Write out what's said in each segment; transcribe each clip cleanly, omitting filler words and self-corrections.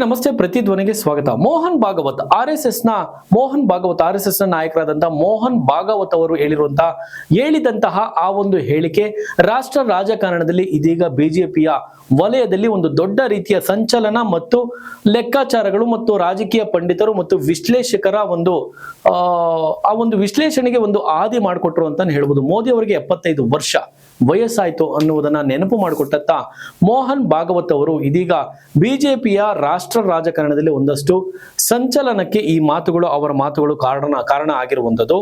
ನಮಸ್ತೆ, ಪ್ರತಿಧ್ವನಿಗೆ ಸ್ವಾಗತ. Mohan Bhagwat R S S ನ ನಾಯಕರಾದಂತಹ ಮೋಹನ್ ಭಾಗವತ್ ಅವರು ಹೇಳಿದಂತಹ ಆ ಒಂದು ಹೇಳಿಕೆ ರಾಷ್ಟ್ರ ರಾಜಕಾರಣದಲ್ಲಿ ಇದೀಗ ಬಿಜೆಪಿಯ ವಲಯದಲ್ಲಿ ಒಂದು ದೊಡ್ಡ ರೀತಿಯ ಸಂಚಲನ ಮತ್ತು ಲೆಕ್ಕಾಚಾರಗಳು ಮತ್ತು ರಾಜಕೀಯ ಪಂಡಿತರು ಮತ್ತು ವಿಶ್ಲೇಷಕರ ಆ ಒಂದು ವಿಶ್ಲೇಷಣೆಗೆ ಒಂದು ಆದಿ ಮಾಡಿಕೊಟ್ರು ಅಂತ ಹೇಳ್ಬೋದು. ಮೋದಿ ಅವರಿಗೆ 75 ವರ್ಷ ವಯಸ್ಸಾಯ್ತು ಅನ್ನುವುದನ್ನ ನೆನಪು ಮಾಡಿಕೊಟ್ಟಂತ ಮೋಹನ್ ಭಾಗವತ್ ಅವರು ಇದೀಗ ಬಿಜೆಪಿಯ ರಾಷ್ಟ್ರ ರಾಜಕಾರಣದಲ್ಲಿ ಒಂದಷ್ಟು ಸಂಚಲನಕ್ಕೆ ಅವರ ಮಾತುಗಳು ಕಾರಣ ಆಗಿರುವಂತದ್ದು.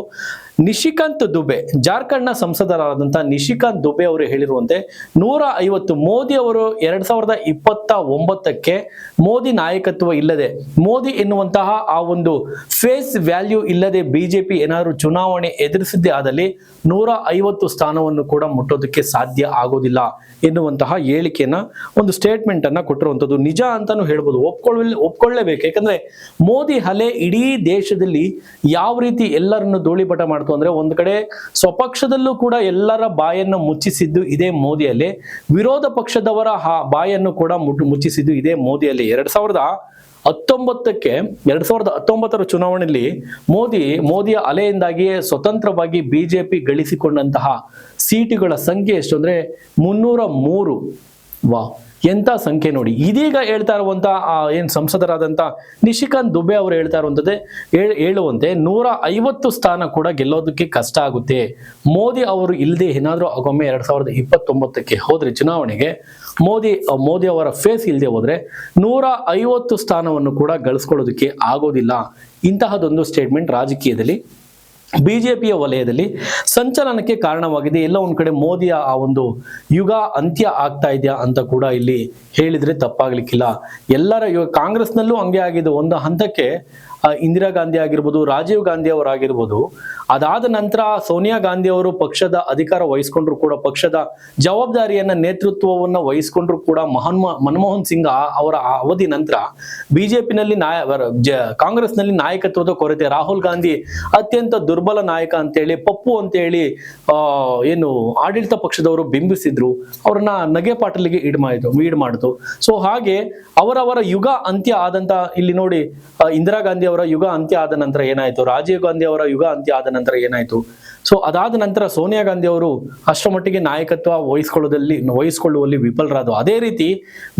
ನಿಶಿಕಾಂತ್ ದುಬೆ, ಜಾರ್ಖಂಡ್ನ ಸಂಸದರಾದಂತಹ ನಿಶಿಕಾಂತ್ ದುಬೆ ಅವರು ಹೇಳಿರುವಂತೆ 150 ಮೋದಿ ಅವರು 2029ಕ್ಕೆ ಮೋದಿ ನಾಯಕತ್ವ ಇಲ್ಲದೆ, ಮೋದಿ ಎನ್ನುವಂತಹ ಆ ಒಂದು ಫೇಸ್ ವ್ಯಾಲ್ಯೂ ಇಲ್ಲದೆ ಬಿಜೆಪಿ ಏನಾದರೂ ಚುನಾವಣೆ ಎದುರಿಸಿದ್ದೇ ಆದಲ್ಲಿ 150 ಸ್ಥಾನವನ್ನು ಕೂಡ ಮುಟ್ಟೋದಕ್ಕೆ ಸಾಧ್ಯ ಆಗೋದಿಲ್ಲ ಎನ್ನುವಂತಹ ಹೇಳಿಕೆಯನ್ನ, ಒಂದು ಸ್ಟೇಟ್ಮೆಂಟ್ ಅನ್ನ ಕೊಟ್ಟಿರುವಂತದ್ದು. ನಿಜ ಅಂತಾನು ಹೇಳ್ಬೋದು, ಒಪ್ಕೊಳ್ಳೇಬೇಕು. ಯಾಕಂದ್ರೆ ಮೋದಿ ಅಲೆ ಇಡೀ ದೇಶದಲ್ಲಿ ಯಾವ ರೀತಿ ಎಲ್ಲರನ್ನು ಧೂಳಿಪಟ ಮಾಡ್ತು ಅಂದ್ರೆ, ಒಂದ್ ಕಡೆ ಸ್ವಪಕ್ಷದಲ್ಲೂ ಕೂಡ ಎಲ್ಲರ ಬಾಯನ್ನು ಮುಚ್ಚಿಸಿದ್ದು ಇದೇ ಮೋದಿ ಅಲೆ, ವಿರೋಧ ಪಕ್ಷದವರ ಬಾಯನ್ನು ಕೂಡ ಮುಚ್ಚಿಸಿದ್ದು ಇದೇ ಮೋದಿ ಅಲೆ. 2019ರ ಚುನಾವಣೆಯಲ್ಲಿ ಮೋದಿಯ ಅಲೆಯಿಂದಾಗಿಯೇ ಸ್ವತಂತ್ರವಾಗಿ ಬಿಜೆಪಿ ಗಳಿಸಿಕೊಂಡಂತಹ ಸೀಟುಗಳ ಸಂಖ್ಯೆ ಎಷ್ಟು ಅಂದ್ರೆ 303. ಎಂತ ಸಂಖ್ಯೆ ನೋಡಿ. ಇದೀಗ ಹೇಳ್ತಾ ಇರುವಂತ ಸಂಸದರಾದಂತ ನಿಶಿಕಾಂತ್ ದುಬೆ ಅವರು ಹೇಳ್ತಾ ಹೇಳುವಂತೆ 150 ಸ್ಥಾನ ಕೂಡ ಗೆಲ್ಲೋದಕ್ಕೆ ಕಷ್ಟ ಆಗುತ್ತೆ. ಮೋದಿ ಅವರು ಇಲ್ಲದೆ ಏನಾದ್ರೂ ಒಮ್ಮೆ 2029ಕ್ಕೆ ಹೋದ್ರೆ ಚುನಾವಣೆಗೆ ಮೋದಿ ಅವರ ಫೇಸ್ ಇಲ್ಲದೆ ಹೋದ್ರೆ 150 ಸ್ಥಾನವನ್ನು ಕೂಡ ಗಳಿಸ್ಕೊಳ್ಳೋದಕ್ಕೆ ಆಗೋದಿಲ್ಲ. ಇಂತಹದೊಂದು ಸ್ಟೇಟ್ಮೆಂಟ್ ರಾಜಕೀಯದಲ್ಲಿ ಬಿಜೆಪಿಯ ವಲಯದಲ್ಲಿ ಸಂಚಲನಕ್ಕೆ ಕಾರಣವಾಗಿದೆ. ಎಲ್ಲ ಒಂದ್ ಕಡೆ ಮೋದಿಯ ಆ ಒಂದು ಯುಗ ಅಂತ್ಯ ಆಗ್ತಾ ಇದೆಯಾ ಅಂತ ಕೂಡ ಇಲ್ಲಿ ಹೇಳಿದ್ರೆ ತಪ್ಪಾಗ್ಲಿಕ್ಕಿಲ್ಲ. ಎಲ್ಲರ ಕಾಂಗ್ರೆಸ್ನಲ್ಲೂ ಹಂಗೆ ಆಗಿದೆ. ಒಂದು ಹಂತಕ್ಕೆ ಇಂದಿರಾ ಗಾಂಧಿ ಆಗಿರ್ಬೋದು, ರಾಜೀವ್ ಗಾಂಧಿ ಅವರಾಗಿರ್ಬೋದು, ಅದಾದ ನಂತರ ಸೋನಿಯಾ ಗಾಂಧಿ ಅವರು ಪಕ್ಷದ ಅಧಿಕಾರ ವಹಿಸ್ಕೊಂಡ್ರು ಕೂಡ, ಪಕ್ಷದ ಜವಾಬ್ದಾರಿಯನ್ನ ನೇತೃತ್ವವನ್ನ ವಹಿಸ್ಕೊಂಡ್ರು ಕೂಡ, ಮನಮೋಹನ್ ಸಿಂಗ್ ಅವರ ಅವಧಿ ನಂತರ ಬಿಜೆಪಿನಲ್ಲಿ ಕಾಂಗ್ರೆಸ್ನಲ್ಲಿ ನಾಯಕತ್ವದ ಕೊರತೆ, ರಾಹುಲ್ ಗಾಂಧಿ ಅತ್ಯಂತ ದುರ್ಬಲ ನಾಯಕ ಅಂತೇಳಿ, ಪಪ್ಪು ಅಂತೇಳಿ ಏನು ಆಡಳಿತ ಪಕ್ಷದವರು ಬಿಂಬಿಸಿದ್ರು, ಅವ್ರನ್ನ ನಗೆಪಾಟಲಿಗೆ ಈಡ್ ಮಾಡಿತು. ಸೊ ಹಾಗೆ ಅವರವರ ಯುಗ ಅಂತ್ಯ ಆದಂತ, ಇಲ್ಲಿ ನೋಡಿ ಇಂದಿರಾ ಗಾಂಧಿ ಅವರ ಯುಗ ಅಂತ್ಯ ಆದ ನಂತರ ಏನಾಯ್ತು, ರಾಜೀವ್ ಗಾಂಧಿ ಅವರ ಯುಗ ಅಂತ್ಯ ಆದ ನಂತರ ಏನಾಯ್ತು. ಸೊ ಅದಾದ ನಂತರ ಸೋನಿಯಾ ಗಾಂಧಿ ಅವರು ಅಷ್ಟರ ಮಟ್ಟಿಗೆ ನಾಯಕತ್ವ ವಹಿಸಿಕೊಳ್ಳುವಲ್ಲಿ ವಿಫಲರಾದರು. ಅದೇ ರೀತಿ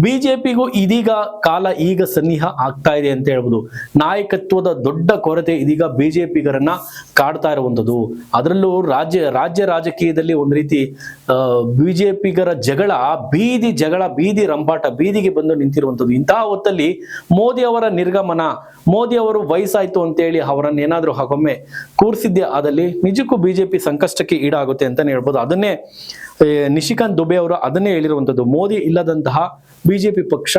ಬಿಜೆಪಿಗೂ ಇದೀಗ ಕಾಲ ಈಗ ಸನ್ನಿಹ ಆಗ್ತಾ ಇದೆ ಅಂತ ಹೇಳ್ಬೋದು. ನಾಯಕತ್ವದ ದೊಡ್ಡ ಕೊರತೆ ಇದೀಗ ಬಿಜೆಪಿಗರನ್ನ ಕಾಡ್ತಾ ಇರುವಂತದ್ದು. ಅದರಲ್ಲೂ ರಾಜ್ಯ ರಾಜಕೀಯದಲ್ಲಿ ಒಂದ್ ರೀತಿ ಬಿಜೆಪಿಗರ ಬೀದಿ ರಂಪಾಟ, ಬೀದಿಗೆ ಬಂದು ನಿಂತಿರುವಂತದ್ದು. ಇಂತಹ ಹೊತ್ತಲ್ಲಿ ಮೋದಿ ಅವರ ನಿರ್ಗಮನ, ಮೋದಿ ಅವರು ವಯಸ್ಸಾಯ್ತು ಅಂತೇಳಿ ಅವರನ್ನ ಏನಾದ್ರೂ ಹಾಗೊಮ್ಮೆ ಕೂರಿಸಿದ್ದೇ ಆದಲ್ಲಿ ನಿಜಕ್ಕೂ ಬಿಜೆಪಿ ಸಂಕಷ್ಟಕ್ಕೆ ಈಡಾಗುತ್ತೆ ಅಂತಾನೆ ಹೇಳ್ಬೋದು. ಅದನ್ನೇ ನಿಶಿಕಾಂತ್ ದುಬೆ ಅವರು ಅದನ್ನೇ ಹೇಳಿರುವಂತದ್ದು. ಮೋದಿ ಇಲ್ಲದಂತಹ ಬಿಜೆಪಿ ಪಕ್ಷ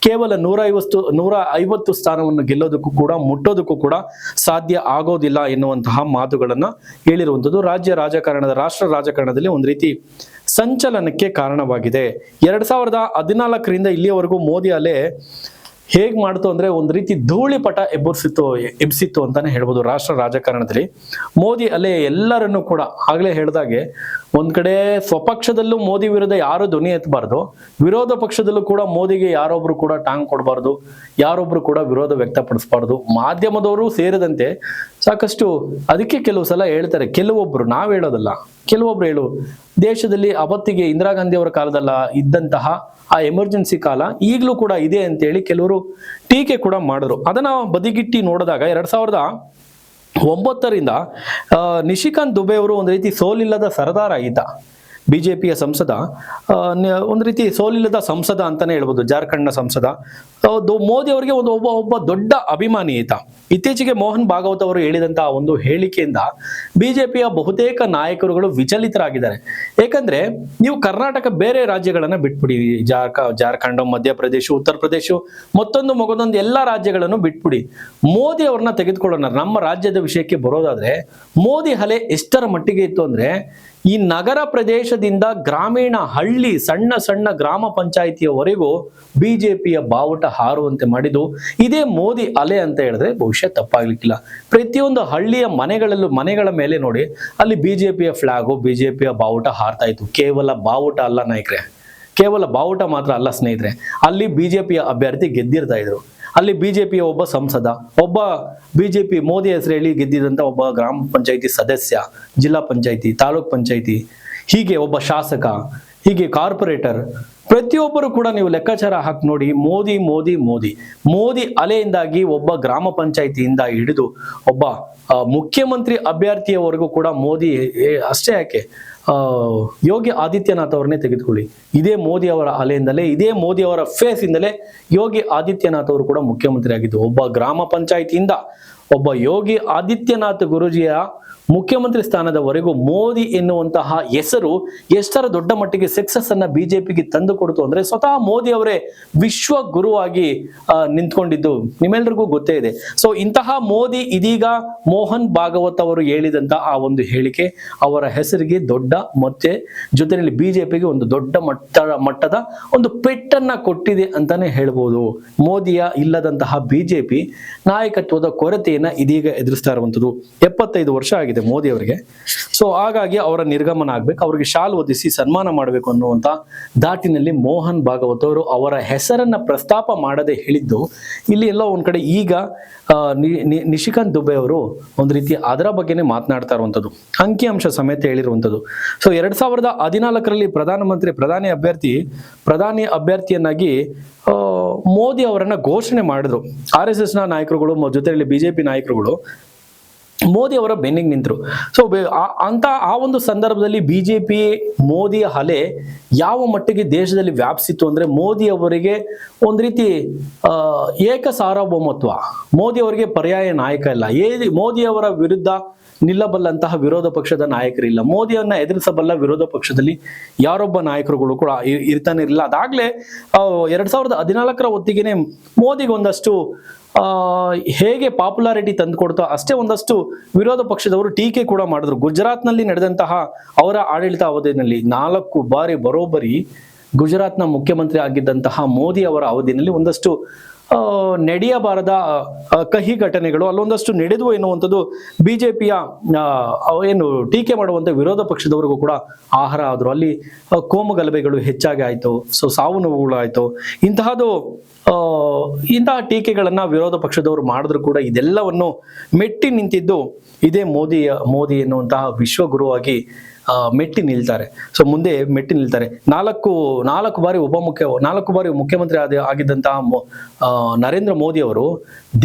ಕೇವಲ 150 ಸ್ಥಾನವನ್ನು ಗೆಲ್ಲೋದಕ್ಕೂ ಕೂಡ ಮುಟ್ಟೋದಕ್ಕೂ ಕೂಡ ಸಾಧ್ಯ ಆಗೋದಿಲ್ಲ ಎನ್ನುವಂತಹ ಮಾತುಗಳನ್ನ ಹೇಳಿರುವಂತದ್ದು. ರಾಷ್ಟ್ರ ರಾಜಕಾರಣದಲ್ಲಿ ಒಂದು ರೀತಿ ಸಂಚಲನಕ್ಕೆ ಕಾರಣವಾಗಿದೆ. 2014ರಿಂದ ಇಲ್ಲಿಯವರೆಗೂ ಮೋದಿ ಅಲೆ ಹೇಗ್ ಮಾಡ್ತು ಅಂದ್ರೆ ಒಂದ್ ರೀತಿ ಧೂಳಿಪಟ ಎಬ್ಸಿತ್ತು ಅಂತಾನೆ ಹೇಳ್ಬೋದು. ರಾಷ್ಟ್ರ ರಾಜಕಾರಣದಲ್ಲಿ ಮೋದಿ ಅಲೆ ಎಲ್ಲರನ್ನು ಕೂಡ ಆಗ್ಲೇ ಹೇಳ್ದಾಗೆ ಒಂದ್ ಕಡೆ ಸ್ವಪಕ್ಷದಲ್ಲೂ ಮೋದಿ ವಿರುದ್ಧ ಯಾರು ಧ್ವನಿ ಎತ್ತಬಾರ್ದು, ವಿರೋಧ ಪಕ್ಷದಲ್ಲೂ ಕೂಡ ಮೋದಿಗೆ ಯಾರೊಬ್ರು ಕೂಡ ಟಾಂಗ್ ಕೊಡಬಾರ್ದು, ಯಾರೊಬ್ರು ಕೂಡ ವಿರೋಧ ವ್ಯಕ್ತಪಡಿಸಬಾರ್ದು. ಮಾಧ್ಯಮದವರು ಸೇರಿದಂತೆ ಸಾಕಷ್ಟು ಅದಕ್ಕೆ ಕೆಲವು ಸಲ ಹೇಳ್ತಾರೆ, ನಾವ್ ಹೇಳೋದಲ್ಲ, ಕೆಲವೊಬ್ರು ದೇಶದಲ್ಲಿ ಅವತ್ತಿಗೆ ಇಂದಿರಾ ಗಾಂಧಿ ಅವರ ಕಾಲದಲ್ಲ ಇದ್ದಂತಹ ಆ ಎಮರ್ಜೆನ್ಸಿ ಕಾಲ ಈಗಲೂ ಕೂಡ ಇದೆ ಅಂತೇಳಿ ಕೆಲವರು ಟೀಕೆ ಕೂಡ ಮಾಡಿದ್ರು. ಅದನ್ನ ಬದಿಗಿಟ್ಟಿ ನೋಡಿದಾಗ 2009ರಿಂದ ನಿಶಿಕಾಂತ್ ದುಬೆ ಅವರು ಒಂದು ರೀತಿ ಸೋಲಿಲ್ಲದ ಸರದಾರ ಆಗಿದ್ದ ಬಿಜೆಪಿಯ ಸಂಸದ, ಒಂದು ರೀತಿ ಸೋಲಿಲ್ಲದ ಸಂಸದ ಅಂತಾನೆ ಹೇಳ್ಬೋದು, ಜಾರ್ಖಂಡ್ನ ಸಂಸದ. ಮೋದಿ ಅವರಿಗೆ ಒಬ್ಬ ದೊಡ್ಡ ಅಭಿಮಾನಿ ಈತ. ಇತ್ತೀಚೆಗೆ ಮೋಹನ್ ಭಾಗವತ್ ಅವರು ಹೇಳಿದಂತಹ ಒಂದು ಹೇಳಿಕೆಯಿಂದ ಬಿಜೆಪಿಯ ಬಹುತೇಕ ನಾಯಕರುಗಳು ವಿಚಲಿತರಾಗಿದ್ದಾರೆ. ಯಾಕಂದ್ರೆ ನೀವು ಕರ್ನಾಟಕ ಬೇರೆ ರಾಜ್ಯಗಳನ್ನ ಬಿಟ್ಬಿಡಿ, ಜಾರ್ಖಂಡ್, ಮಧ್ಯಪ್ರದೇಶ, ಉತ್ತರ ಪ್ರದೇಶ, ಮಗದೊಂದು ಎಲ್ಲಾ ರಾಜ್ಯಗಳನ್ನು ಬಿಟ್ಬಿಡಿ, ಮೋದಿ ಅವ್ರನ್ನ ತೆಗೆದುಕೊಳ್ಳೋಣ. ನಮ್ಮ ರಾಜ್ಯದ ವಿಷಯಕ್ಕೆ ಬರೋದಾದ್ರೆ ಮೋದಿ ಅಲೆ ಎಷ್ಟರ ಮಟ್ಟಿಗೆ ಇತ್ತು ಅಂದ್ರೆ, ಈ ನಗರ ಪ್ರದೇಶದಿಂದ ಗ್ರಾಮೀಣ ಹಳ್ಳಿ ಸಣ್ಣ ಗ್ರಾಮ ಪಂಚಾಯಿತಿಯವರೆಗೂ ಬಿಜೆಪಿಯ ಬಾವುಟ ಹಾರುವಂತೆ ಮಾಡಿದ್ದು ಇದೇ ಮೋದಿ ಅಲೆ ಅಂತ ಹೇಳಿದ್ರೆ ಬಹುಶಃ ತಪ್ಪಾಗ್ಲಿಕ್ಕಿಲ್ಲ. ಪ್ರತಿಯೊಂದು ಹಳ್ಳಿಯ ಮನೆಗಳ ಮೇಲೆ ನೋಡಿ, ಅಲ್ಲಿ ಬಿಜೆಪಿಯ ಫ್ಲಾಗು, ಬಿಜೆಪಿಯ ಬಾವುಟ ಹಾರ್ತಾ ಇತ್ತು. ಕೇವಲ ಬಾವುಟ ಅಲ್ಲ ನಾಯಕರೇ, ಕೇವಲ ಬಾವುಟ ಮಾತ್ರ ಅಲ್ಲ ಸ್ನೇಹಿತರೆ, ಅಲ್ಲಿ ಬಿಜೆಪಿಯ ಅಭ್ಯರ್ಥಿ ಗೆದ್ದಿರ್ತಾ ಇದ್ರು. ಅಲ್ಲಿ ಬಿಜೆಪಿಯ ಒಬ್ಬ ಸಂಸದ, ಒಬ್ಬ ಬಿಜೆಪಿ ಮೋದಿ ಹೆಸರು ಹೇಳಿ ಗೆದ್ದಿದಂತ ಒಬ್ಬ ಗ್ರಾಮ ಪಂಚಾಯಿತಿ ಸದಸ್ಯ, ಜಿಲ್ಲಾ ಪಂಚಾಯಿತಿ, ತಾಲೂಕ್ ಪಂಚಾಯಿತಿ, ಹೀಗೆ ಒಬ್ಬ ಶಾಸಕ, ಹೀಗೆ ಕಾರ್ಪೊರೇಟರ್, ಪ್ರತಿಯೊಬ್ಬರು ಕೂಡ ನೀವು ಲೆಕ್ಕಾಚಾರ ಹಾಕಿ ನೋಡಿ, ಮೋದಿ ಮೋದಿ ಮೋದಿ ಮೋದಿ ಅಲೆಯಿಂದಾಗಿ ಒಬ್ಬ ಗ್ರಾಮ ಪಂಚಾಯಿತಿಯಿಂದ ಹಿಡಿದು ಒಬ್ಬ ಮುಖ್ಯಮಂತ್ರಿ ಅಭ್ಯರ್ಥಿಯವರೆಗೂ ಕೂಡ ಮೋದಿ ಅಷ್ಟೇ ಯಾಕೆ ಯೋಗಿ ಆದಿತ್ಯನಾಥ್ ಅವರನ್ನೇ ತೆಗೆದುಕೊಳ್ಳಿ, ಇದೇ ಮೋದಿ ಅವರ ಅಲೆಯಿಂದಲೇ, ಇದೇ ಮೋದಿ ಅವರ ಫೇಸ್ ಇಂದಲೇ ಯೋಗಿ ಆದಿತ್ಯನಾಥ್ ಅವರು ಕೂಡ ಮುಖ್ಯಮಂತ್ರಿ ಆಗಿದ್ದು. ಒಬ್ಬ ಗ್ರಾಮ ಪಂಚಾಯಿತಿಯಿಂದ ಒಬ್ಬ ಯೋಗಿ ಆದಿತ್ಯನಾಥ್ ಗುರೂಜಿಯ ಮುಖ್ಯಮಂತ್ರಿ ಸ್ಥಾನದವರೆಗೂ ಮೋದಿ ಎನ್ನುವಂತಹ ಹೆಸರು ಎಷ್ಟರ ದೊಡ್ಡ ಮಟ್ಟಿಗೆ ಸಕ್ಸಸ್ ಅನ್ನ ಬಿಜೆಪಿಗೆ ತಂದು ಕೊಡ್ತು ಅಂದ್ರೆ ಸ್ವತಃ ಮೋದಿ ಅವರೇ ವಿಶ್ವ ಗುರುವಾಗಿ ನಿಂತ್ಕೊಂಡಿದ್ದು ನಿಮ್ಮೆಲ್ರಿಗೂ ಗೊತ್ತೇ ಇದೆ. ಸೊ ಇಂತಹ ಮೋದಿ ಇದೀಗ ಮೋಹನ್ ಭಾಗವತ್ ಅವರು ಹೇಳಿದಂತ ಆ ಒಂದು ಹೇಳಿಕೆ ಅವರ ಹೆಸರಿಗೆ ದೊಡ್ಡ ಮತ್ತೆ ಜೊತೆಯಲ್ಲಿ ಬಿಜೆಪಿಗೆ ಒಂದು ದೊಡ್ಡ ಮಟ್ಟದ ಒಂದು ಪೆಟ್ಟನ್ನ ಕೊಟ್ಟಿದೆ ಅಂತಾನೆ ಹೇಳ್ಬೋದು. ಮೋದಿಯ ಇಲ್ಲದಂತಹ ಬಿಜೆಪಿ ನಾಯಕತ್ವದ ಕೊರತೆಯನ್ನ ಇದೀಗ ಎದುರಿಸ್ತಾ ಇರುವಂತದ್ದು. 75 ವರ್ಷ ಆಗಿದೆ ಮೋದಿ ಅವರಿಗೆ. ಸೊ ಹಾಗಾಗಿ ಅವರ ನಿರ್ಗಮನ ಆಗ್ಬೇಕು, ಅವರಿಗೆ ಶಾಲ್ ಹೊದಿಸಿ ಸನ್ಮಾನ ಮಾಡಬೇಕು ಅನ್ನುವಂತ ದಾಟಿನಲ್ಲಿ ಮೋಹನ್ ಭಾಗವತ್ ಅವರು ಅವರ ಹೆಸರನ್ನ ಪ್ರಸ್ತಾಪ ಮಾಡದೆ ಹೇಳಿದ್ದು ಇಲ್ಲಿ ಎಲ್ಲೋ ಒಂದ್ ಕಡೆ ಈಗ ನಿಶಿಕಾಂತ್ ದುಬೆ ಅವರು ಒಂದು ರೀತಿ ಅದರ ಬಗ್ಗೆನೇ ಮಾತನಾಡ್ತಾ ಇರುವಂತದ್ದು, ಅಂಕಿಅಂಶ ಸಮೇತ ಹೇಳಿರುವಂತದ್ದು. ಸೊ 2014ರಲ್ಲಿ ಪ್ರಧಾನಿ ಅಭ್ಯರ್ಥಿಯನ್ನಾಗಿ ಮೋದಿ ಅವರನ್ನ ಘೋಷಣೆ ಮಾಡಿದ್ರು. RSS ನ ನಾಯಕರುಗಳು ಜೊತೆಯಲ್ಲಿ ಬಿಜೆಪಿ ನಾಯಕರುಗಳು ಮೋದಿ ಅವರ ಬೆನ್ನಿಗೆ ನಿಂತರು. ಸೊ ಆ ಒಂದು ಸಂದರ್ಭದಲ್ಲಿ ಬಿಜೆಪಿ ಮೋದಿಯ ಅಲೆ ಯಾವ ಮಟ್ಟಿಗೆ ದೇಶದಲ್ಲಿ ವ್ಯಾಪಿಸಿತ್ತು ಅಂದ್ರೆ ಮೋದಿ ಅವರಿಗೆ ಒಂದು ರೀತಿ ಏಕ ಸಾರ್ವಭೌಮತ್ವ, ಮೋದಿ ಅವರಿಗೆ ಪರ್ಯಾಯ ನಾಯಕ ಇಲ್ಲ, ಮೋದಿ ಅವರ ವಿರುದ್ಧ ನಿಲ್ಲಬಲ್ಲಂತಹ ವಿರೋಧ ಪಕ್ಷದ ನಾಯಕರಿಲ್ಲ, ಮೋದಿಯನ್ನ ಎದುರಿಸಬಲ್ಲ ವಿರೋಧ ಪಕ್ಷದಲ್ಲಿ ಯಾರೊಬ್ಬ ನಾಯಕರುಗಳು ಕೂಡ ಇರ್ತಾನೆ ಇರಲಿಲ್ಲ. ಅದಾಗ್ಲೇ 2014ರ ಹೊತ್ತಿಗೆನೆ ಮೋದಿಗೆ ಒಂದಷ್ಟು ಹೇಗೆ ಪಾಪ್ಯುಲಾರಿಟಿ ತಂದುಕೊಡ್ತೋ ಅಷ್ಟೇ ಒಂದಷ್ಟು ವಿರೋಧ ಪಕ್ಷದವರು ಟೀಕೆ ಕೂಡ ಮಾಡಿದ್ರು. ಗುಜರಾತ್ನಲ್ಲಿ ನಡೆದಂತಹ ಅವರ ಆಡಳಿತ ಅವಧಿಯಲ್ಲಿ 4 ಬಾರಿ ಬರೋಬ್ಬರಿ ಗುಜರಾತ್ನ ಮುಖ್ಯಮಂತ್ರಿ ಆಗಿದ್ದಂತಹ ಮೋದಿ ಅವರ ಅವಧಿಯಲ್ಲಿ ಒಂದಷ್ಟು ನಡೆಯಬಾರದ ಕಹಿ ಘಟನೆಗಳು ಅಲ್ಲೊಂದಷ್ಟು ನಡೆದು ಎನ್ನುವಂಥದ್ದು ಬಿಜೆಪಿಯ ಏನು ಟೀಕೆ ಮಾಡುವಂತ ವಿರೋಧ ಪಕ್ಷದವರಿಗೂ ಕೂಡ ಆಹಾರ ಆದ್ರು. ಅಲ್ಲಿ ಕೋಮು ಗಲಭೆಗಳು ಹೆಚ್ಚಾಗಿ ಆಯ್ತು, ಸೊ ಸಾವು ನೋವುಗಳು ಆಯ್ತು. ಇಂತಹ ಟೀಕೆಗಳನ್ನ ವಿರೋಧ ಪಕ್ಷದವರು ಮಾಡಿದ್ರು ಕೂಡ ಇದೆಲ್ಲವನ್ನು ಮೆಟ್ಟಿ ನಿಂತಿದ್ದು ಇದೇ ಮೋದಿ ಎನ್ನುವಂತಹ ವಿಶ್ವಗುರುವಾಗಿ ಮೆಟ್ಟಿ ನಿಲ್ತಾರೆ. ಸೊ ಮುಂದೆ ಮೆಟ್ಟಿ ನಿಲ್ತಾರೆ. ನಾಲ್ಕು ಬಾರಿ ಮುಖ್ಯಮಂತ್ರಿ ಆಗಿದ್ದಂತಹ ನರೇಂದ್ರ ಮೋದಿ ಅವರು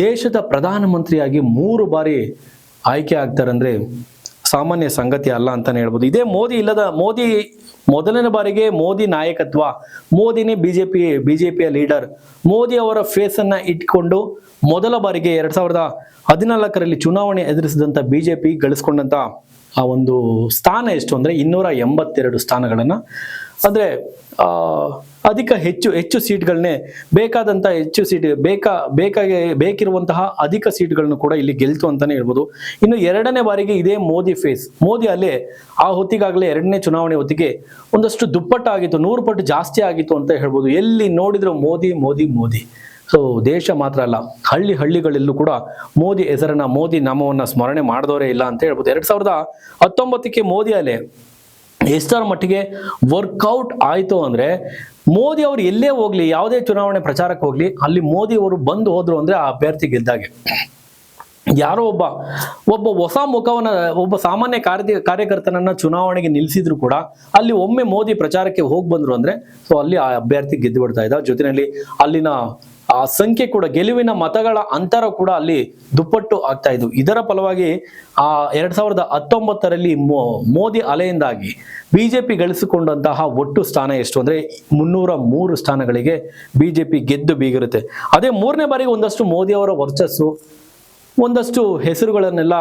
ದೇಶದ ಪ್ರಧಾನಮಂತ್ರಿಯಾಗಿ 3 ಬಾರಿ ಆಯ್ಕೆ ಆಗ್ತಾರೆ ಅಂದ್ರೆ ಸಾಮಾನ್ಯ ಸಂಗತಿ ಅಲ್ಲ ಅಂತಾನೆ ಹೇಳ್ಬೋದು. ಇದೇ ಮೋದಿ ಮೊದಲನೇ ಬಾರಿಗೆ ಮೋದಿ ನಾಯಕತ್ವ, ಮೋದಿನೇ ಬಿಜೆಪಿಯ ಲೀಡರ್, ಮೋದಿ ಅವರ ಫೇಸ್ ಅನ್ನ ಇಟ್ಕೊಂಡು ಮೊದಲ ಬಾರಿಗೆ 2014ರಲ್ಲಿ ಚುನಾವಣೆ ಎದುರಿಸಿದಂತ ಬಿಜೆಪಿ ಗಳಿಸ್ಕೊಂಡಂತ ಆ ಒಂದು ಸ್ಥಾನ ಎಷ್ಟು ಅಂದ್ರೆ 282 ಸ್ಥಾನಗಳನ್ನ, ಅಂದ್ರೆ ಹೆಚ್ಚು ಸೀಟ್ಗಳನ್ನೇ ಬೇಕಾದಂತ ಹೆಚ್ಚು ಸೀಟ್ ಬೇಕಿರುವಂತಹ ಅಧಿಕ ಸೀಟ್ಗಳನ್ನು ಕೂಡ ಇಲ್ಲಿ ಗೆಲ್ತು ಅಂತಾನೆ ಹೇಳ್ಬೋದು. ಇನ್ನು 2ನೇ ಬಾರಿಗೆ ಇದೇ ಮೋದಿ ಅಲ್ಲೇ ಆ ಹೊತ್ತಿಗಾಗಲೇ 2ನೇ ಚುನಾವಣೆ ಹೊತ್ತಿಗೆ ಒಂದಷ್ಟು ದುಪ್ಪಟ್ಟಾಗಿತ್ತು, 100 ಪಟ್ಟು ಜಾಸ್ತಿ ಆಗಿತ್ತು ಅಂತ ಹೇಳ್ಬೋದು. ಎಲ್ಲಿ ನೋಡಿದ್ರು ಮೋದಿ ಮೋದಿ ಮೋದಿ. ಸೊ ದೇಶ ಮಾತ್ರ ಅಲ್ಲ, ಹಳ್ಳಿಗಳಲ್ಲೂ ಕೂಡ ಮೋದಿ ಹೆಸರನ್ನ, ಮೋದಿ ನಾಮವನ್ನ ಸ್ಮರಣೆ ಮಾಡಿದವರೇ ಇಲ್ಲ ಅಂತ ಹೇಳ್ಬೋದು. 2019ಕ್ಕೆ ಮೋದಿ ಅಲೆ ಎಷ್ಟರ ಮಟ್ಟಿಗೆ ವರ್ಕೌಟ್ ಆಯ್ತು ಅಂದ್ರೆ ಮೋದಿ ಅವರು ಎಲ್ಲೇ ಹೋಗ್ಲಿ, ಯಾವುದೇ ಚುನಾವಣೆ ಪ್ರಚಾರಕ್ಕೆ ಹೋಗ್ಲಿ, ಅಲ್ಲಿ ಮೋದಿ ಅವರು ಬಂದು ಹೋದ್ರು ಅಂದ್ರೆ ಆ ಅಭ್ಯರ್ಥಿ ಗೆದ್ದಾಗೆ. ಯಾರೋ ಒಬ್ಬ ಹೊಸ ಮುಖವನ್ನ, ಒಬ್ಬ ಸಾಮಾನ್ಯ ಕಾರ್ಯಕರ್ತನನ್ನ ಚುನಾವಣೆಗೆ ನಿಲ್ಸಿದ್ರು ಕೂಡ ಅಲ್ಲಿ ಒಮ್ಮೆ ಮೋದಿ ಪ್ರಚಾರಕ್ಕೆ ಹೋಗಿ ಬಂದ್ರು ಅಂದ್ರೆ ಸೊ ಅಲ್ಲಿ ಆ ಅಭ್ಯರ್ಥಿ ಗೆದ್ದು ಬಿಡ್ತಾ ಇದ್ದ. ಜೊತೆಯಲ್ಲಿ ಅಲ್ಲಿನ ಆ ಸಂಖ್ಯೆ ಕೂಡ, ಗೆಲುವಿನ ಮತಗಳ ಅಂತರ ಕೂಡ ಅಲ್ಲಿ ದುಪ್ಪಟ್ಟು ಆಗ್ತಾ ಇದ್ವು. ಇದರ ಫಲವಾಗಿ ಆ 2019ರಲ್ಲಿ ಮೋದಿ ಅಲೆಯಿಂದಾಗಿ ಬಿಜೆಪಿ ಗಳಿಸಿಕೊಂಡಂತಹ ಒಟ್ಟು ಸ್ಥಾನ ಎಷ್ಟು ಅಂದ್ರೆ 303 ಸ್ಥಾನಗಳಿಗೆ ಬಿಜೆಪಿ ಗೆದ್ದು ಬೀಗಿರುತ್ತೆ. ಅದೇ 3ನೇ ಬಾರಿಗೆ ಒಂದಷ್ಟು ಮೋದಿ ಅವರ ವರ್ಚಸ್ಸು, ಒಂದಷ್ಟು ಹೆಸರುಗಳನ್ನೆಲ್ಲ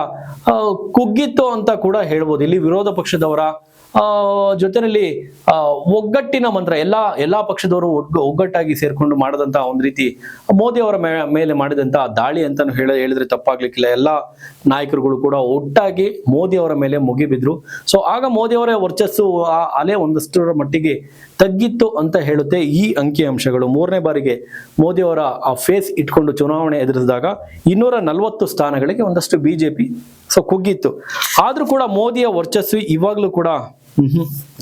ಕುಗ್ಗಿತ್ತು ಅಂತ ಕೂಡ ಹೇಳ್ಬೋದು. ಇಲ್ಲಿ ವಿರೋಧ ಪಕ್ಷದವರ ಜೊತೆಯಲ್ಲಿ ಒಗ್ಗಟ್ಟಿನ ಮಂತ್ರ, ಎಲ್ಲಾ ಪಕ್ಷದವರು ಒಗ್ಗಟ್ಟಾಗಿ ಸೇರ್ಕೊಂಡು ಮಾಡದಂತ ಒಂದು ರೀತಿ ಮೋದಿ ಅವರ ಮೇಲೆ ಮಾಡಿದಂತ ದಾಳಿ ಅಂತಾನು ಹೇಳಿದ್ರೆ ತಪ್ಪಾಗ್ಲಿಕ್ಕಿಲ್ಲ. ಎಲ್ಲಾ ನಾಯಕರುಗಳು ಕೂಡ ಒಟ್ಟಾಗಿ ಮೋದಿ ಅವರ ಮೇಲೆ ಮುಗಿಬಿದ್ರು. ಸೊ ಆಗ ಮೋದಿ ಅವರ ವರ್ಚಸ್ಸು ಆ ಅಲೆ ಒಂದಷ್ಟರ ಮಟ್ಟಿಗೆ ತಗ್ಗಿತ್ತು ಅಂತ ಹೇಳುತ್ತೆ ಈ ಅಂಕಿಅಂಶಗಳು. 3ನೇ ಬಾರಿಗೆ ಮೋದಿ ಅವರ ಆ ಫೇಸ್ ಇಟ್ಕೊಂಡು ಚುನಾವಣೆ ಎದುರಿಸಿದಾಗ 240 ಸ್ಥಾನಗಳಿಗೆ ಒಂದಷ್ಟು ಬಿಜೆಪಿ ಸೊ ಕುಗ್ಗಿತ್ತು. ಆದ್ರೂ ಕೂಡ ಮೋದಿಯ ವರ್ಚಸ್ಸು ಇವಾಗ್ಲೂ ಕೂಡ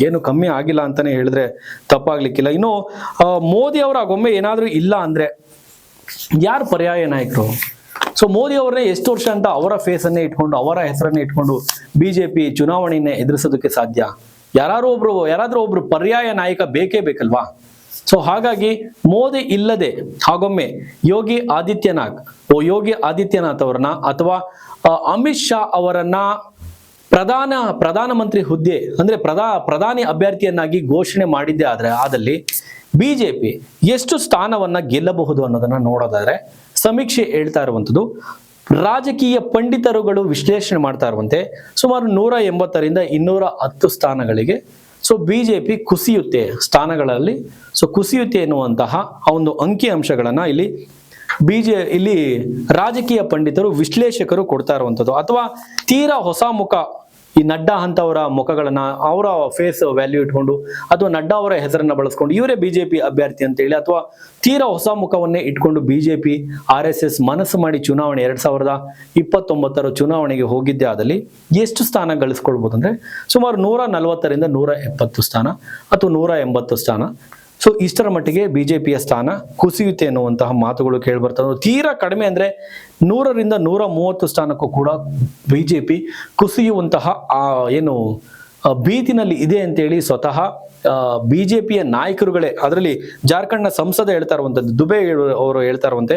ಏನು ಕಮ್ಮಿ ಆಗಿಲ್ಲ ಅಂತಾನೆ ಹೇಳಿದ್ರೆ ತಪ್ಪಾಗ್ಲಿಕ್ಕಿಲ್ಲ. ಇನ್ನು ಮೋದಿ ಅವರ ಒಮ್ಮೆ ಏನಾದ್ರೂ ಇಲ್ಲ ಅಂದ್ರೆ ಯಾರು ಪರ್ಯಾಯ ನಾಯಕರು? ಸೊ ಮೋದಿ ಅವರೇ ಎಷ್ಟು ವರ್ಷ ಅಂತ ಅವರ ಫೇಸ್ ಅನ್ನೇ ಇಟ್ಕೊಂಡು ಅವರ ಹೆಸರನ್ನೇ ಇಟ್ಕೊಂಡು ಬಿಜೆಪಿ ಚುನಾವಣೆಯನ್ನೇ ಎದುರಿಸೋದಕ್ಕೆ ಸಾಧ್ಯ? ಯಾರಾದ್ರೂ ಒಬ್ರು ಪರ್ಯಾಯ ನಾಯಕ ಬೇಕೇ ಬೇಕಲ್ವಾ? ಸೊ ಹಾಗಾಗಿ ಮೋದಿ ಇಲ್ಲದೆ ಹಾಗೊಮ್ಮೆ ಯೋಗಿ ಆದಿತ್ಯನಾಥ್ ಅವರನ್ನ ಅಥವಾ ಅಮಿತ್ ಶಾ ಅವರನ್ನ ಪ್ರಧಾನಮಂತ್ರಿ ಹುದ್ದೆ ಅಂದ್ರೆ ಪ್ರಧಾನಿ ಅಭ್ಯರ್ಥಿಯನ್ನಾಗಿ ಘೋಷಣೆ ಮಾಡಿದ್ದೆ ಆದಲ್ಲಿ ಬಿಜೆಪಿ ಎಷ್ಟು ಸ್ಥಾನವನ್ನ ಗೆಲ್ಲಬಹುದು ಅನ್ನೋದನ್ನ ನೋಡೋದಾದ್ರೆ ಸಮೀಕ್ಷೆ ಹೇಳ್ತಾ ಇರುವಂತದ್ದು, ರಾಜಕೀಯ ಪಂಡಿತರುಗಳು ವಿಶ್ಲೇಷಣೆ ಮಾಡ್ತಾ ಇರುವಂತೆ ಸುಮಾರು 180ರಿಂದ 210 ಸ್ಥಾನಗಳಿಗೆ ಸೊ ಬಿಜೆಪಿ ಕುಸಿಯುತ್ತೆ ಸ್ಥಾನಗಳಲ್ಲಿ. ಸೊ ಕುಸಿಯುತ್ತೆ ಎನ್ನುವಂತಹ ಒಂದು ಅಂಕಿ ಅಂಶಗಳನ್ನ ಇಲ್ಲಿ ರಾಜಕೀಯ ಪಂಡಿತರು ವಿಶ್ಲೇಷಕರು ಕೊಡ್ತಾ ಇರುವಂತದ್ದು. ಅಥವಾ ತೀರಾ ಹೊಸ ಮುಖ, ಈ ನಡ್ಡಾ ಅಂತವರ ಮುಖಗಳನ್ನ ಅವರ ಫೇಸ್ ವ್ಯಾಲ್ಯೂ ಇಟ್ಕೊಂಡು ಅಥವಾ ನಡ್ಡಾ ಅವರ ಹೆಸರನ್ನ ಬಳಸ್ಕೊಂಡು ಇವರೇ ಬಿಜೆಪಿ ಅಭ್ಯರ್ಥಿ ಅಂತ ಹೇಳಿ ಅಥವಾ ತೀರಾ ಹೊಸ ಮುಖವನ್ನೇ ಇಟ್ಕೊಂಡು ಬಿಜೆಪಿ RSS ಮನಸ್ಸು ಮಾಡಿ ಚುನಾವಣೆ 2029 ಚುನಾವಣೆಗೆ ಹೋಗಿದ್ದೆ ಆದಲ್ಲಿ ಎಷ್ಟು ಸ್ಥಾನ ಗಳಿಸ್ಕೊಳ್ಬಹುದು ಅಂದ್ರೆ ಸುಮಾರು 140ರಿಂದ 170 ಸ್ಥಾನ ಅಥವಾ 180 ಸ್ಥಾನ. ಸೊ ಇಷ್ಟರ ಮಟ್ಟಿಗೆ ಬಿಜೆಪಿಯ ಸ್ಥಾನ ಕುಸಿಯುತ್ತೆ ಎನ್ನುವಂತಹ ಮಾತುಗಳು ಕೇಳಿ ಬರ್ತವೆ. ತೀರಾ ಕಡಿಮೆ ಅಂದ್ರೆ 100ರಿಂದ 130 ಸ್ಥಾನಕ್ಕೂ ಕೂಡ ಬಿಜೆಪಿ ಕುಸಿಯುವಂತಹ ಭೀತಿನಲ್ಲಿ ಇದೆ ಅಂತೇಳಿ ಸ್ವತಃ ಬಿಜೆಪಿಯ ನಾಯಕರುಗಳೇ, ಅದರಲ್ಲಿ ಜಾರ್ಖಂಡ್ನ ಸಂಸದ ಹೇಳ್ತಾ ಇರುವಂತದ್ದು, ದುಬೆ ಅವರು ಹೇಳ್ತಾ ಇರುವಂತೆ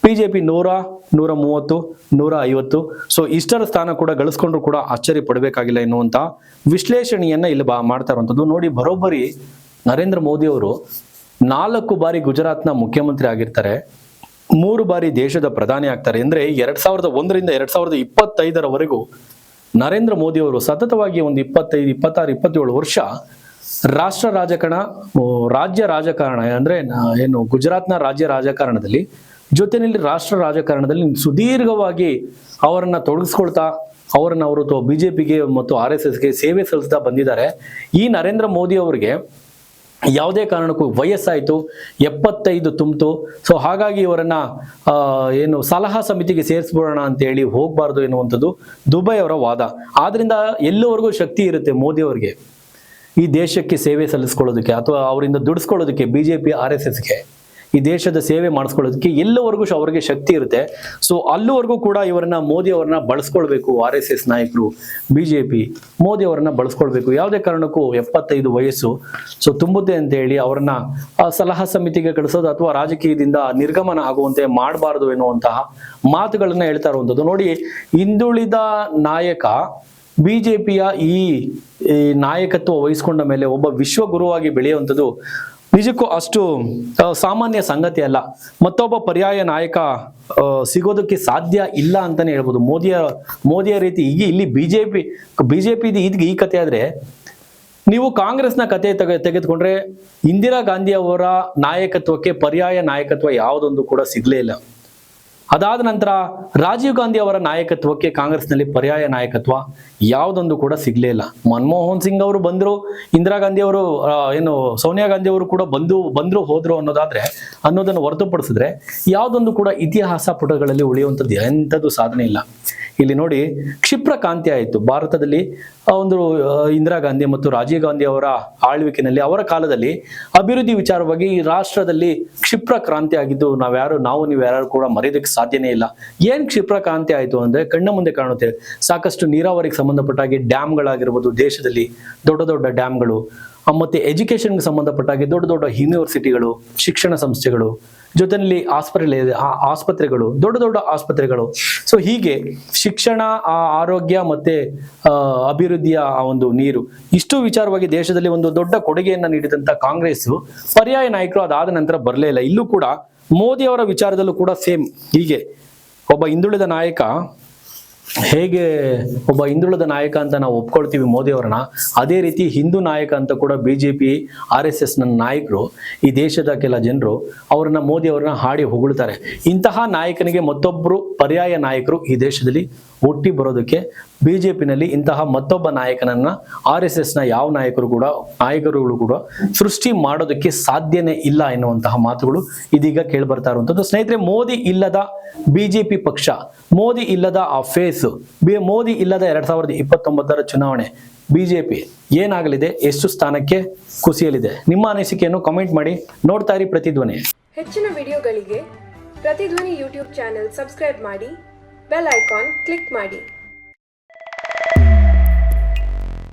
ಬಿಜೆಪಿ 100, 130, 150 ಸೊ ಇಷ್ಟರ ಸ್ಥಾನ ಕೂಡ ಗಳಿಸ್ಕೊಂಡ್ರು ಕೂಡ ಆಶ್ಚರ್ಯ ಪಡಬೇಕಾಗಿಲ್ಲ ಎನ್ನುವಂತಹ ವಿಶ್ಲೇಷಣೆಯನ್ನ ಇಲ್ಲಿ ಮಾಡ್ತಾ ಇರುವಂತದ್ದು. ನೋಡಿ, ಬರೋಬ್ಬರಿ ನರೇಂದ್ರ ಮೋದಿ ಅವರು 4 ಬಾರಿ ಗುಜರಾತ್ನ ಮುಖ್ಯಮಂತ್ರಿ ಆಗಿರ್ತಾರೆ, 3 ಬಾರಿ ದೇಶದ ಪ್ರಧಾನಿ ಆಗ್ತಾರೆ. ಅಂದ್ರೆ 2001ರಿಂದ 2025ರವರೆಗೂ ನರೇಂದ್ರ ಮೋದಿ ಅವರು ಸತತವಾಗಿ ಒಂದು 25, 26, 27 ವರ್ಷ ರಾಜ್ಯ ರಾಜಕಾರಣ ಅಂದ್ರೆ ಗುಜರಾತ್ನ ರಾಜ್ಯ ರಾಜಕಾರಣದಲ್ಲಿ ಜೊತೆಯಲ್ಲಿ ರಾಷ್ಟ್ರ ರಾಜಕಾರಣದಲ್ಲಿ ಸುದೀರ್ಘವಾಗಿ ಅವರನ್ನ ತೊಡಗಿಸ್ಕೊಳ್ತಾ ಅವರು ಬಿಜೆಪಿಗೆ ಮತ್ತು RSSಗೆ ಸೇವೆ ಸಲ್ಲಿಸ್ತಾ ಬಂದಿದ್ದಾರೆ. ಈ ನರೇಂದ್ರ ಮೋದಿ ಅವರಿಗೆ ಯಾವುದೇ ಕಾರಣಕ್ಕೂ ವಯಸ್ಸಾಯಿತು, 75 ತುಂಬಿತು. ಸೊ ಹಾಗಾಗಿ ಇವರನ್ನ ಸಲಹಾ ಸಮಿತಿಗೆ ಸೇರಿಸ್ಬಿಡೋಣ ಅಂತ ಹೇಳಿ ಹೋಗ್ಬಾರ್ದು ಎನ್ನುವಂಥದ್ದು ದುಬೈ ಅವರ ವಾದ. ಆದ್ರಿಂದ ಎಲ್ಲವರೆಗೂ ಶಕ್ತಿ ಇರುತ್ತೆ ಮೋದಿ ಅವರಿಗೆ ಈ ದೇಶಕ್ಕೆ ಸೇವೆ ಸಲ್ಲಿಸ್ಕೊಳ್ಳೋದಕ್ಕೆ ಅಥವಾ ಅವರಿಂದ ದುಡಿಸ್ಕೊಳ್ಳೋದಕ್ಕೆ, ಬಿಜೆಪಿ RSSಗೆ ಈ ದೇಶದ ಸೇವೆ ಮಾಡಿಸ್ಕೊಳ್ಳೋದಕ್ಕೆ ಎಲ್ಲವರೆಗೂ ಅವರಿಗೆ ಶಕ್ತಿ ಇರುತ್ತೆ. ಸೊ ಅಲ್ಲಿವರೆಗೂ ಕೂಡ ಮೋದಿ ಅವರನ್ನ ಬಳಸ್ಕೊಳ್ಬೇಕು. RSS ನಾಯಕರು, ಬಿಜೆಪಿ ಮೋದಿ ಅವರನ್ನ ಬಳಸ್ಕೊಳ್ಬೇಕು. ಯಾವುದೇ ಕಾರಣಕ್ಕೂ 75 ವಯಸ್ಸು ಸೊ ತುಂಬುತ್ತೆ ಅಂತ ಹೇಳಿ ಅವರನ್ನ ಸಲಹಾ ಸಮಿತಿಗೆ ಕಳಿಸೋದು ಅಥವಾ ರಾಜಕೀಯದಿಂದ ನಿರ್ಗಮನ ಆಗುವಂತೆ ಮಾಡಬಾರದು ಎನ್ನುವಂತಹ ಮಾತುಗಳನ್ನ ಹೇಳ್ತಾ ಇರುವಂಥದ್ದು. ನೋಡಿ, ಹಿಂದುಳಿದ ನಾಯಕ ಬಿಜೆಪಿಯ ಈ ನಾಯಕತ್ವ ವಹಿಸ್ಕೊಂಡ ಮೇಲೆ ಒಬ್ಬ ವಿಶ್ವಗುರುವಾಗಿ ಬೆಳೆಯುವಂಥದ್ದು ನಿಜಕ್ಕೂ ಅಷ್ಟು ಸಾಮಾನ್ಯ ಸಂಗತಿ ಅಲ್ಲ. ಮತ್ತೊಬ್ಬ ಪರ್ಯಾಯ ನಾಯಕ ಸಿಗೋದಕ್ಕೆ ಸಾಧ್ಯ ಇಲ್ಲ ಅಂತಾನೆ ಹೇಳ್ಬೋದು. ಮೋದಿಯ ರೀತಿ ಈಗ ಇಲ್ಲಿ ಬಿಜೆಪಿ ಈ ಕಥೆ ಆದ್ರೆ, ನೀವು ಕಾಂಗ್ರೆಸ್ನ ಕಥೆ ತೆಗೆದುಕೊಂಡ್ರೆ ಇಂದಿರಾ ಗಾಂಧಿ ಅವರ ನಾಯಕತ್ವಕ್ಕೆ ಪರ್ಯಾಯ ನಾಯಕತ್ವ ಯಾವುದೊಂದು ಕೂಡ ಸಿಗ್ಲೇ ಇಲ್ಲ. ಅದಾದ ನಂತರ ರಾಜೀವ್ ಗಾಂಧಿ ಅವರ ನಾಯಕತ್ವಕ್ಕೆ ಕಾಂಗ್ರೆಸ್ನಲ್ಲಿ ಪರ್ಯಾಯ ನಾಯಕತ್ವ ಯಾವುದೊಂದು ಕೂಡ ಸಿಗ್ಲೇ ಇಲ್ಲ. ಮನಮೋಹನ್ ಸಿಂಗ್ ಅವರು ಬಂದ್ರು, ಇಂದಿರಾ ಗಾಂಧಿ ಅವರು ಸೋನಿಯಾ ಗಾಂಧಿ ಅವರು ಕೂಡ ಬಂದ್ರು ಹೋದ್ರು ಅನ್ನೋದನ್ನು ಹೊರತುಪಡಿಸಿದ್ರೆ ಯಾವುದೊಂದು ಕೂಡ ಇತಿಹಾಸ ಪುಟಗಳಲ್ಲಿ ಉಳಿಯುವಂಥದ್ದು ಎಂಥದ್ದು ಸಾಧನೆ ಇಲ್ಲ. ಇಲ್ಲಿ ನೋಡಿ, ಕ್ಷಿಪ್ರ ಕ್ರಾಂತಿ ಆಯಿತು ಭಾರತದಲ್ಲಿ. ಇಂದಿರಾ ಗಾಂಧಿ ಮತ್ತು ರಾಜೀವ್ ಗಾಂಧಿ ಅವರ ಆಳ್ವಿಕೆಯಲ್ಲಿ, ಅವರ ಕಾಲದಲ್ಲಿ ಅಭಿವೃದ್ಧಿ ವಿಚಾರವಾಗಿ ಈ ರಾಷ್ಟ್ರದಲ್ಲಿ ಕ್ಷಿಪ್ರ ಕ್ರಾಂತಿ ಆಗಿದ್ದು ನೀವ್ಯಾರು ಕೂಡ ಮರೆಯೋದಕ್ಕೆ ಸಾಧ್ಯನೇ ಇಲ್ಲ. ಏನ್ ಕ್ಷಿಪ್ರ ಕ್ರಾಂತಿ ಆಯ್ತು ಅಂದ್ರೆ ಕಣ್ಣ ಮುಂದೆ ಕಾಣುತ್ತೆ. ಸಾಕಷ್ಟು ನೀರಾವರಿಗೆ ಸಂಬಂಧಪಟ್ಟಾಗಿ ಡ್ಯಾಮ್ಗಳಾಗಿರ್ಬೋದು, ದೇಶದಲ್ಲಿ ದೊಡ್ಡ ದೊಡ್ಡ ಡ್ಯಾಮ್ಗಳು, ಮತ್ತೆ ಎಜುಕೇಶನ್ಗೆ ಸಂಬಂಧಪಟ್ಟಾಗಿ ದೊಡ್ಡ ದೊಡ್ಡ ಯೂನಿವರ್ಸಿಟಿಗಳು, ಶಿಕ್ಷಣ ಸಂಸ್ಥೆಗಳು, ಜೊತೆಯಲ್ಲಿ ಆಸ್ಪತ್ರೆಗಳು, ದೊಡ್ಡ ದೊಡ್ಡ ಆಸ್ಪತ್ರೆಗಳು. ಸೊ ಹೀಗೆ ಶಿಕ್ಷಣ, ಆರೋಗ್ಯ ಮತ್ತೆ ಅಭಿವೃದ್ಧಿಯ ಒಂದು ನೀರು, ಇಷ್ಟು ವಿಚಾರವಾಗಿ ದೇಶದಲ್ಲಿ ಒಂದು ದೊಡ್ಡ ಕೊಡುಗೆಯನ್ನ ನೀಡಿದಂತ ಕಾಂಗ್ರೆಸ್ ಪರ್ಯಾಯ ನಾಯಕರು ಅದಾದ ನಂತರ ಬರಲೇ ಇಲ್ಲ. ಇಲ್ಲೂ ಕೂಡ ಮೋದಿ ಅವರ ವಿಚಾರದಲ್ಲೂ ಕೂಡ ಸೇಮ್ ಹೀಗೆ ಒಬ್ಬ ಹಿಂದುಳಿದ ನಾಯಕ ಅಂತ ನಾವು ಒಪ್ಕೊಳ್ತೀವಿ ಮೋದಿ ಅವರನ್ನ, ಅದೇ ರೀತಿ ಹಿಂದೂ ನಾಯಕ ಅಂತ ಕೂಡ ಬಿಜೆಪಿ RSS ನಾಯಕರು, ಈ ದೇಶದ ಕೆಲ ಜನರು ಮೋದಿ ಅವರನ್ನ ಹಾಡಿ ಹೊಗಳ್ತಾರೆ. ಇಂತಹ ನಾಯಕನಿಗೆ ಮತ್ತೊಬ್ಬರು ಪರ್ಯಾಯ ನಾಯಕರು ಈ ದೇಶದಲ್ಲಿ ಹುಟ್ಟಿ ಬರೋದಕ್ಕೆ ಬಿಜೆಪಿನಲ್ಲಿ ಇಂತಹ ಮತ್ತೊಬ್ಬ ನಾಯಕನನ್ನ RSSನ ಯಾವ ನಾಯಕರುಗಳು ಕೂಡ ಸೃಷ್ಟಿ ಮಾಡೋದಕ್ಕೆ ಸಾಧ್ಯನೇ ಇಲ್ಲ ಎನ್ನುವಂತಹ ಮಾತುಗಳು ಇದೀಗ ಕೇಳಿ ಬರ್ತಾ ಇರುವಂತದ್ದು. ಸ್ನೇಹಿತರೆ, ಮೋದಿ ಇಲ್ಲದ ಬಿಜೆಪಿ ಪಕ್ಷ, ಮೋದಿ ಇಲ್ಲದ ಆ ಫೇಸ್, ಮೋದಿ ಇಲ್ಲದ 2029 ಚುನಾವಣೆ ಬಿಜೆಪಿ ಏನಾಗಲಿದೆ, ಎಷ್ಟು ಸ್ಥಾನಕ್ಕೆ ಕುಸಿಯಲಿದೆ? ನಿಮ್ಮ ಅನಿಸಿಕೆಯನ್ನು ಕಾಮೆಂಟ್ ಮಾಡಿ. ನೋಡ್ತಾ ಇರಿ ಪ್ರತಿಧ್ವನಿ. ಹೆಚ್ಚಿನ ವಿಡಿಯೋಗಳಿಗೆ ಪ್ರತಿಧ್ವನಿ ಯೂಟ್ಯೂಬ್ ಚಾನೆಲ್ ಸಬ್ಸ್ಕ್ರೈಬ್ ಮಾಡಿ, ಬೆಲ್ ಐಕಾನ್ ಕ್ಲಿಕ್ ಮಾಡಿ.